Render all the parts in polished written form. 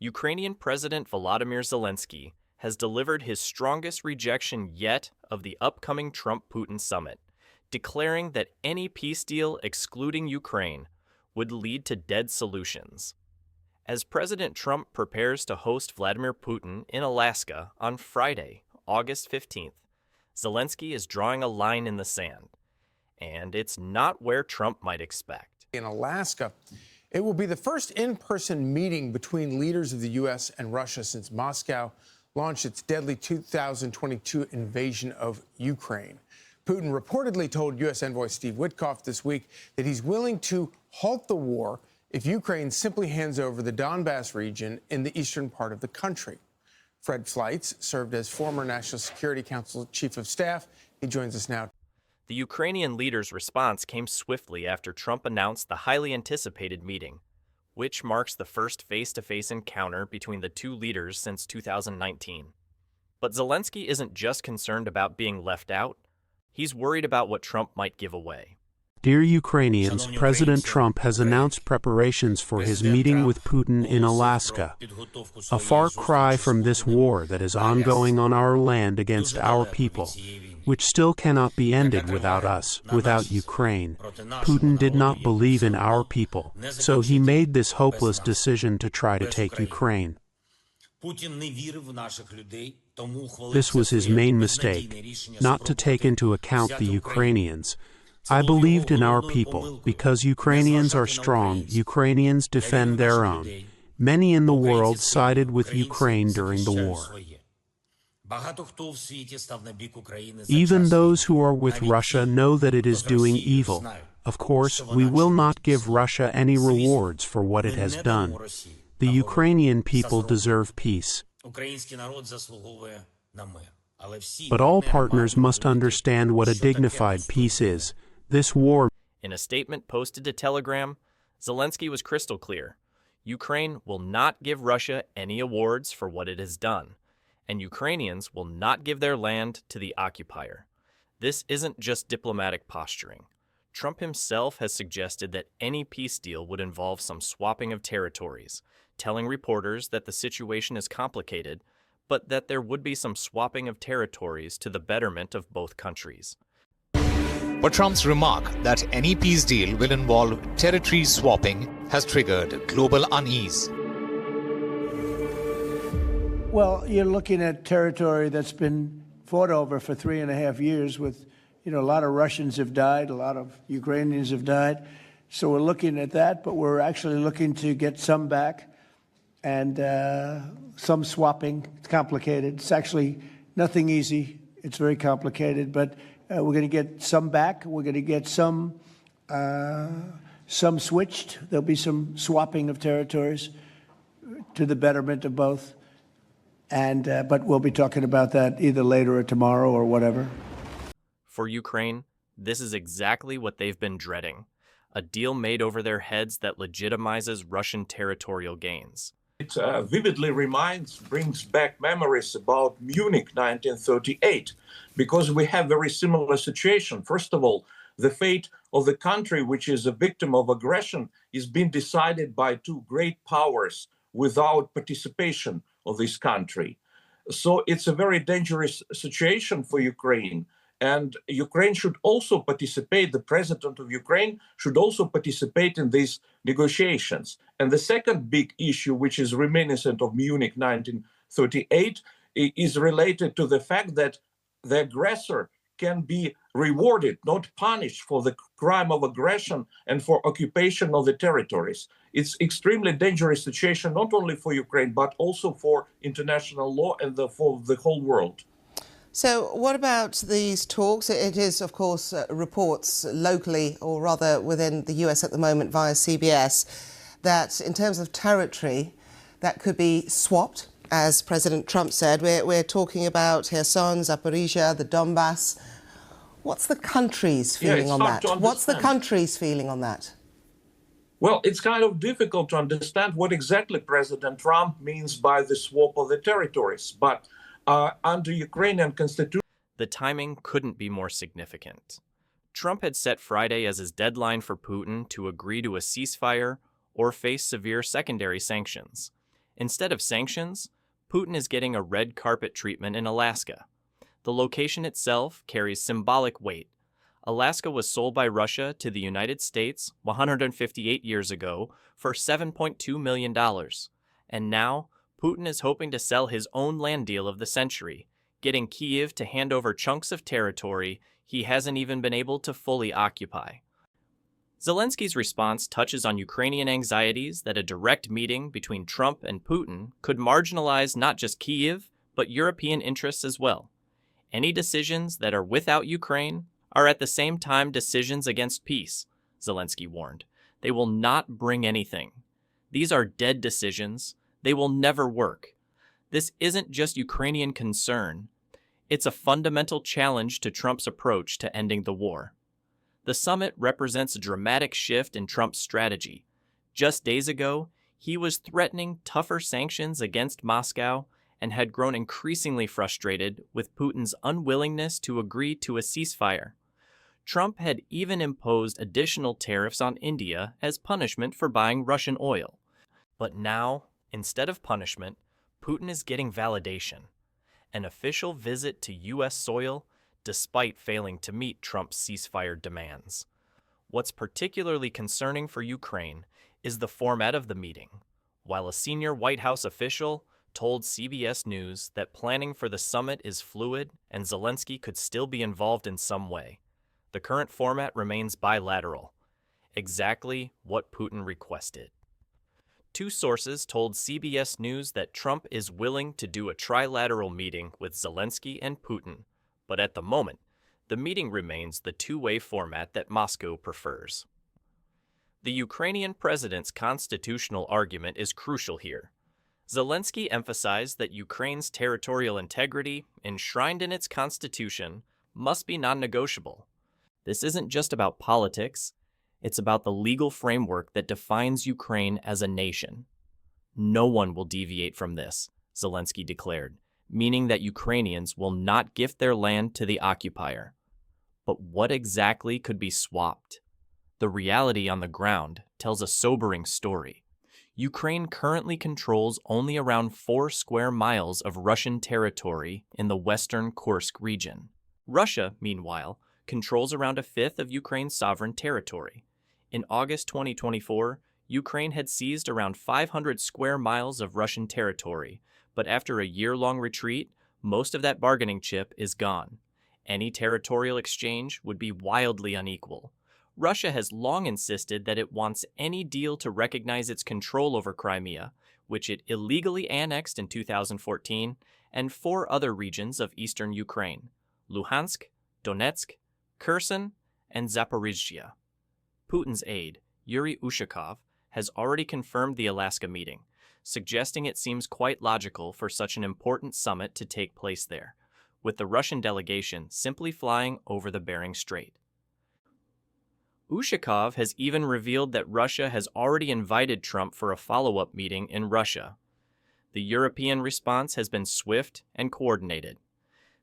Ukrainian President Volodymyr Zelenskyy has delivered his strongest rejection yet of the upcoming Trump-Putin summit, declaring that any peace deal excluding Ukraine would lead to dead solutions. As President Trump prepares to host Vladimir Putin in Alaska on Friday, August 15th, Zelenskyy is drawing a line in the sand, and it's not where Trump might expect. In Alaska, it will be the first in-person meeting between leaders of the U.S. and Russia since Moscow launched its deadly 2022 invasion of Ukraine. Putin reportedly told U.S. envoy Steve Witkoff this week that he's willing to halt the war if Ukraine simply hands over the Donbass region in the eastern part of the country. Fred Fleitz served as former National Security Council Chief of Staff. He joins us now. The Ukrainian leader's response came swiftly after Trump announced the highly anticipated meeting, which marks the first face-to-face encounter between the two leaders since 2019. But Zelenskyy isn't just concerned about being left out. He's worried about what Trump might give away. Dear Ukrainians, President Trump has announced preparations for his meeting with Putin in Alaska, a far cry from this war that is ongoing on our land against our people, which still cannot be ended without us, without Ukraine. Putin did not believe in our people, so he made this hopeless decision to try to take Ukraine. This was his main mistake, not to take into account the Ukrainians. I believed in our people. Because Ukrainians are strong, Ukrainians defend their own. Many in the world sided with Ukraine during the war. Even those who are with Russia know that it is doing evil. Of course, we will not give Russia any rewards for what it has done. The Ukrainian people deserve peace. But all partners must understand what a dignified peace is. This war. In a statement posted to Telegram, Zelenskyy was crystal clear. Ukraine will not give Russia any awards for what it has done, and Ukrainians will not give their land to the occupier. This isn't just diplomatic posturing. Trump himself has suggested that any peace deal would involve some swapping of territories, telling reporters that the situation is complicated, but that there would be some swapping of territories to the betterment of both countries. But Trump's remark that any peace deal will involve territory swapping has triggered global unease. Well, you're looking at territory that's been fought over for 3.5 years with, a lot of Russians have died, a lot of Ukrainians have died. So we're looking at that, but we're actually looking to get some back and some swapping. It's complicated. It's actually nothing easy. It's very complicated, but we're going to get some back. We're going to get some switched. There'll be some swapping of territories to the betterment of both. And but we'll be talking about that either later or tomorrow or whatever. For Ukraine, this is exactly what they've been dreading. A deal made over their heads that legitimizes Russian territorial gains. It vividly brings back memories about Munich 1938, because we have very similar situation. First of all, the fate of the country, which is a victim of aggression, is being decided by two great powers without participation of this country. So it's a very dangerous situation for Ukraine. And Ukraine should also participate, the president of Ukraine should also participate in these negotiations. And the second big issue, which is reminiscent of Munich 1938, is related to the fact that the aggressor can be rewarded, not punished, for the crime of aggression and for occupation of the territories. It's extremely dangerous situation, not only for Ukraine, but also for international law and for the whole world. So what about these talks? It is, of course, reports locally, or rather within the US at the moment via CBS, that in terms of territory, that could be swapped, as President Trump said. We're talking about Kherson, Zaporizhia, the Donbass. What's the country's feeling on that? What's the country's feeling on that? Well, it's kind of difficult to understand what exactly President Trump means by the swap of the territories. But under Ukrainian constitution, the timing couldn't be more significant. Trump had set Friday as his deadline for Putin to agree to a ceasefire or face severe secondary sanctions. Instead of sanctions, Putin is getting a red carpet treatment in Alaska. The location itself carries symbolic weight. Alaska was sold by Russia to the United States 158 years ago for $7.2 million. And now, Putin is hoping to sell his own land deal of the century, getting Kyiv to hand over chunks of territory he hasn't even been able to fully occupy. Zelensky's response touches on Ukrainian anxieties that a direct meeting between Trump and Putin could marginalize not just Kyiv, but European interests as well. Any decisions that are without Ukraine are at the same time decisions against peace, Zelensky warned. They will not bring anything. These are dead decisions. They will never work. This isn't just Ukrainian concern. It's a fundamental challenge to Trump's approach to ending the war. The summit represents a dramatic shift in Trump's strategy. Just days ago, he was threatening tougher sanctions against Moscow and had grown increasingly frustrated with Putin's unwillingness to agree to a ceasefire. Trump had even imposed additional tariffs on India as punishment for buying Russian oil. But now, instead of punishment, Putin is getting validation. An official visit to U.S. soil, despite failing to meet Trump's ceasefire demands. What's particularly concerning for Ukraine is the format of the meeting. While a senior White House official told CBS News that planning for the summit is fluid and Zelensky could still be involved in some way, the current format remains bilateral, exactly what Putin requested. Two sources told CBS News that Trump is willing to do a trilateral meeting with Zelensky and Putin, but at the moment, the meeting remains the two-way format that Moscow prefers. The Ukrainian president's constitutional argument is crucial here. Zelensky emphasized that Ukraine's territorial integrity, enshrined in its constitution, must be non-negotiable. This isn't just about politics. It's about the legal framework that defines Ukraine as a nation. No one will deviate from this, Zelensky declared, meaning that Ukrainians will not gift their land to the occupier. But what exactly could be swapped? The reality on the ground tells a sobering story. Ukraine currently controls only around 4 square miles of Russian territory in the western Kursk region. Russia, meanwhile, controls around a fifth of Ukraine's sovereign territory. In August 2024, Ukraine had seized around 500 square miles of Russian territory, but after a year-long retreat, most of that bargaining chip is gone. Any territorial exchange would be wildly unequal. Russia has long insisted that it wants any deal to recognize its control over Crimea, which it illegally annexed in 2014, and 4 other regions of eastern Ukraine: Luhansk, Donetsk, Kherson, and Zaporizhzhia. Putin's aide, Yuri Ushakov, has already confirmed the Alaska meeting, suggesting it seems quite logical for such an important summit to take place there, with the Russian delegation simply flying over the Bering Strait. Ushakov has even revealed that Russia has already invited Trump for a follow-up meeting in Russia. The European response has been swift and coordinated.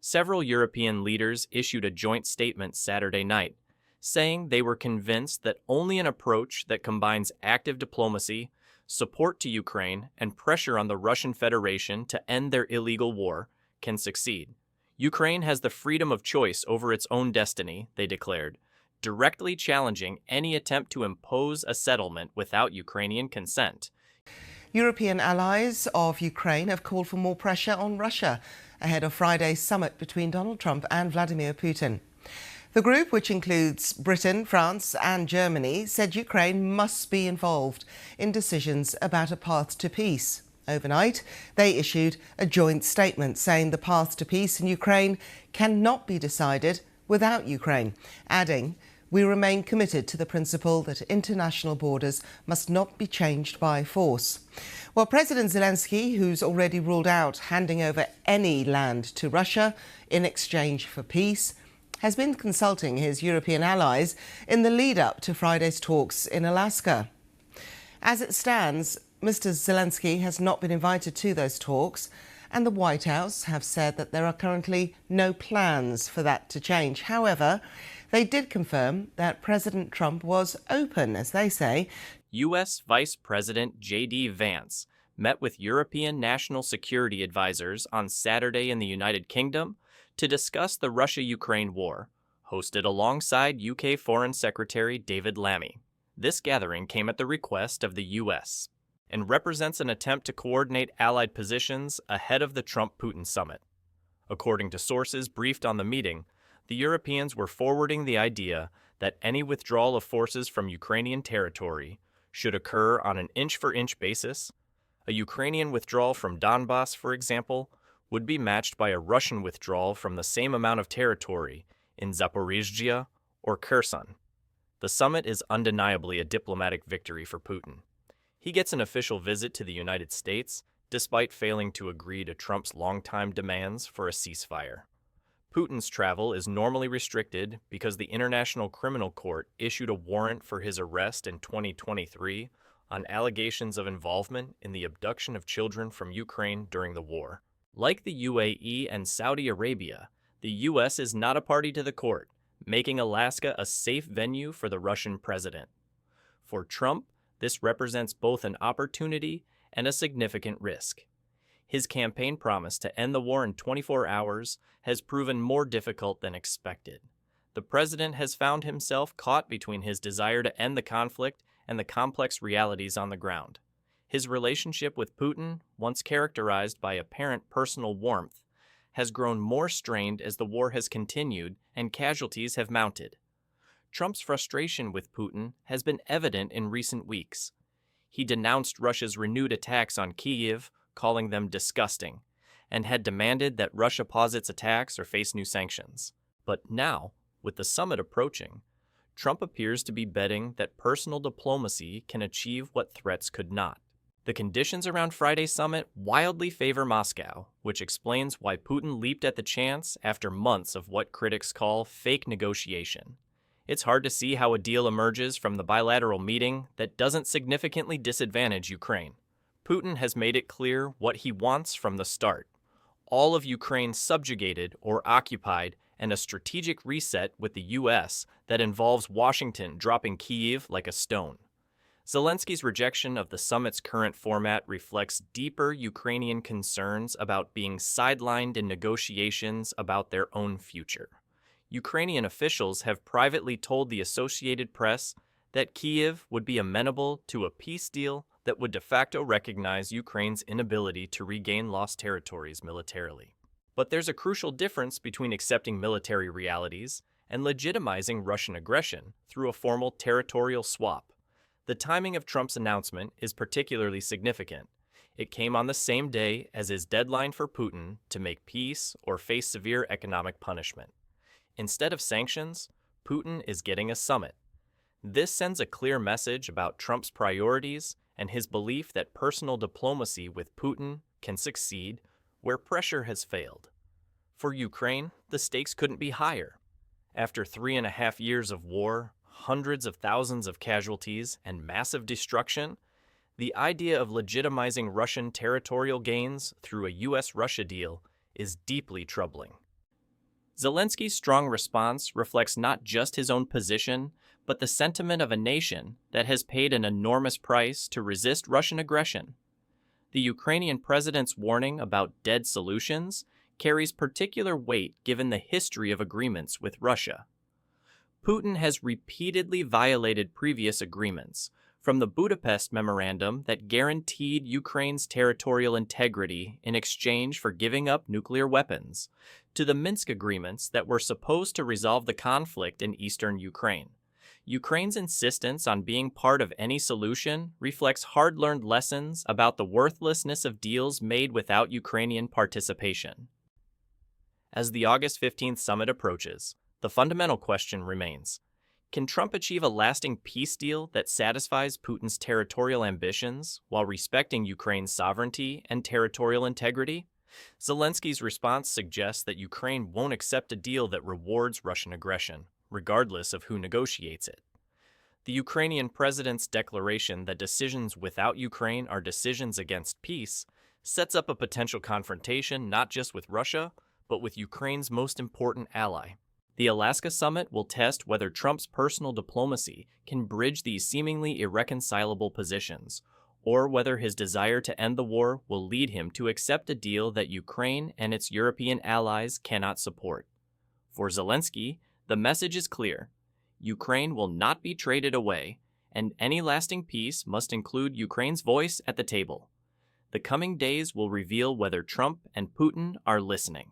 Several European leaders issued a joint statement Saturday night, saying they were convinced that only an approach that combines active diplomacy, support to Ukraine, and pressure on the Russian Federation to end their illegal war can succeed. Ukraine has the freedom of choice over its own destiny, they declared, directly challenging any attempt to impose a settlement without Ukrainian consent. European allies of Ukraine have called for more pressure on Russia ahead of Friday's summit between Donald Trump and Vladimir Putin. The group, which includes Britain, France and Germany, said Ukraine must be involved in decisions about a path to peace. Overnight, they issued a joint statement saying the path to peace in Ukraine cannot be decided without Ukraine, adding, "We remain committed to the principle that international borders must not be changed by force." Well, President Zelensky, who's already ruled out handing over any land to Russia in exchange for peace, has been consulting his European allies in the lead-up to Friday's talks in Alaska. As it stands, Mr. Zelensky has not been invited to those talks, and the White House have said that there are currently no plans for that to change. However, they did confirm that President Trump was open, as they say. U.S. Vice President J.D. Vance met with European national security advisors on Saturday in the United Kingdom to discuss the Russia-Ukraine war, hosted alongside UK Foreign Secretary David Lammy. This gathering came at the request of the U.S. and represents an attempt to coordinate Allied positions ahead of the Trump-Putin summit. According to sources briefed on the meeting, the Europeans were forwarding the idea that any withdrawal of forces from Ukrainian territory should occur on an inch-for-inch basis. A Ukrainian withdrawal from Donbass, for example, would be matched by a Russian withdrawal from the same amount of territory in Zaporizhzhia or Kherson. The summit is undeniably a diplomatic victory for Putin. He gets an official visit to the United States, despite failing to agree to Trump's longtime demands for a ceasefire. Putin's travel is normally restricted because the International Criminal Court issued a warrant for his arrest in 2023 on allegations of involvement in the abduction of children from Ukraine during the war. Like the UAE and Saudi Arabia, the U.S. is not a party to the court, making Alaska a safe venue for the Russian president. For Trump, this represents both an opportunity and a significant risk. His campaign promise to end the war in 24 hours has proven more difficult than expected. The president has found himself caught between his desire to end the conflict and the complex realities on the ground. His relationship with Putin, once characterized by apparent personal warmth, has grown more strained as the war has continued and casualties have mounted. Trump's frustration with Putin has been evident in recent weeks. He denounced Russia's renewed attacks on Kyiv, calling them disgusting, and had demanded that Russia pause its attacks or face new sanctions. But now, with the summit approaching, Trump appears to be betting that personal diplomacy can achieve what threats could not. The conditions around Friday's summit wildly favor Moscow, which explains why Putin leaped at the chance after months of what critics call fake negotiation. It's hard to see how a deal emerges from the bilateral meeting that doesn't significantly disadvantage Ukraine. Putin has made it clear what he wants from the start: all of Ukraine subjugated or occupied, and a strategic reset with the U.S. that involves Washington dropping Kyiv like a stone. Zelensky's rejection of the summit's current format reflects deeper Ukrainian concerns about being sidelined in negotiations about their own future. Ukrainian officials have privately told the Associated Press that Kyiv would be amenable to a peace deal that would de facto recognize Ukraine's inability to regain lost territories militarily. But there's a crucial difference between accepting military realities and legitimizing Russian aggression through a formal territorial swap. The timing of Trump's announcement is particularly significant. It came on the same day as his deadline for Putin to make peace or face severe economic punishment. Instead of sanctions, Putin is getting a summit. This sends a clear message about Trump's priorities and his belief that personal diplomacy with Putin can succeed where pressure has failed. For Ukraine, the stakes couldn't be higher. After 3.5 years of war, hundreds of thousands of casualties, and massive destruction, the idea of legitimizing Russian territorial gains through a U.S.-Russia deal is deeply troubling. Zelensky's strong response reflects not just his own position, but the sentiment of a nation that has paid an enormous price to resist Russian aggression. The Ukrainian president's warning about dead solutions carries particular weight given the history of agreements with Russia. Putin has repeatedly violated previous agreements, from the Budapest Memorandum that guaranteed Ukraine's territorial integrity in exchange for giving up nuclear weapons, to the Minsk agreements that were supposed to resolve the conflict in eastern Ukraine. Ukraine's insistence on being part of any solution reflects hard-learned lessons about the worthlessness of deals made without Ukrainian participation. As the August 15th summit approaches, the fundamental question remains: can Trump achieve a lasting peace deal that satisfies Putin's territorial ambitions while respecting Ukraine's sovereignty and territorial integrity? Zelensky's response suggests that Ukraine won't accept a deal that rewards Russian aggression, regardless of who negotiates it. The Ukrainian president's declaration that decisions without Ukraine are decisions against peace sets up a potential confrontation not just with Russia, but with Ukraine's most important ally. The Alaska summit will test whether Trump's personal diplomacy can bridge these seemingly irreconcilable positions, or whether his desire to end the war will lead him to accept a deal that Ukraine and its European allies cannot support. For Zelenskyy, the message is clear. Ukraine will not be traded away, and any lasting peace must include Ukraine's voice at the table. The coming days will reveal whether Trump and Putin are listening.